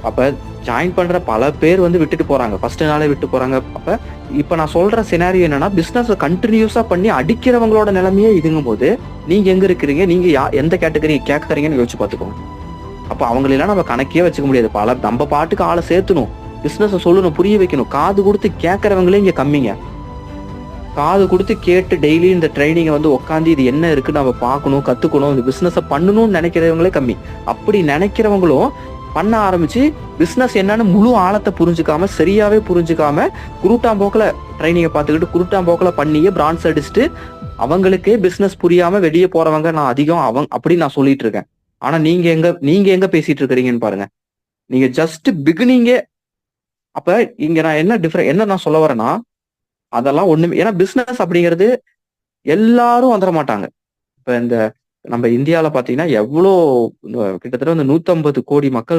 அப்ப ஜாயின் பண்ற பல பேர் வந்து விட்டுட்டு போறாங்க. ஃபர்ஸ்ட் நாளே விட்டு போறாங்க. அப்ப இப்ப நான் சொல்ற சினாரியோ என்னன்னா, பிசினஸ் கன்டினியூஸா பண்ணி அடிக்கிறவங்களோட நிலைமையே இதுங்கும்போது, நீங்க எங்க இருக்கிறீங்க? நீங்க எந்த கேட்டகரி கேட்கறீங்கன்னு யோசிச்சு பார்த்துக்கோங்க. அப்ப அவங்களெல்லாம் நம்ம கணக்கே வச்சுக்க முடியாது. நம்ம பாட்டுக்கு ஆள சேர்த்தணும். பிசினஸ சொல்லணும், புரிய வைக்கணும். காது குடுத்து கேட்கறவங்களே இங்க கம்மிங்க. காது குடுத்து கேட்டு டெய்லி இந்த ட்ரெய்னிங்க வந்து உட்காந்து இது என்ன இருக்குன்னு நம்ம பார்க்கணும், கத்துக்கணும், இந்த பிசினஸ பண்ணணும்னு நினைக்கிறவங்களே கம்மி. அப்படி நினைக்கிறவங்களும் பண்ண ஆரம்பிச்சு பிசினஸ் என்னன்னு முழு ஆழத்தை புரிஞ்சுக்காம, சரியாவே புரிஞ்சுக்காம, குருட்டாம்போக்குல ட்ரெய்னிங்க பார்த்துக்கிட்டு குருட்டாம்போக்குல பண்ணியே பிரான்ஸ் அடிச்சுட்டு, அவங்களுக்கே பிசினஸ் புரியாம வெளிய போறவங்க நான் அதிகம் அப்படின்னு நான் சொல்லிட்டு இருக்கேன். ஆனா நீங்க எங்க பேசிட்டு இருக்கிறீங்கன்னு பாருங்க. நீங்க ஜஸ்ட் பிகினிங்கே அப்ப இங்க நான் என்ன நான் சொல்ல வரேன்னா, அதெல்லாம் ஒண்ணுமே ஏன்னா பிசினஸ் அப்படிங்கிறது எல்லாரும் வந்துர மாட்டாங்க. இப்ப இந்த நம்ம இந்தியால பார்த்தீங்கன்னா, எவ்ளோ கிட்டத்தட்ட வந்து 150 கோடி மக்கள்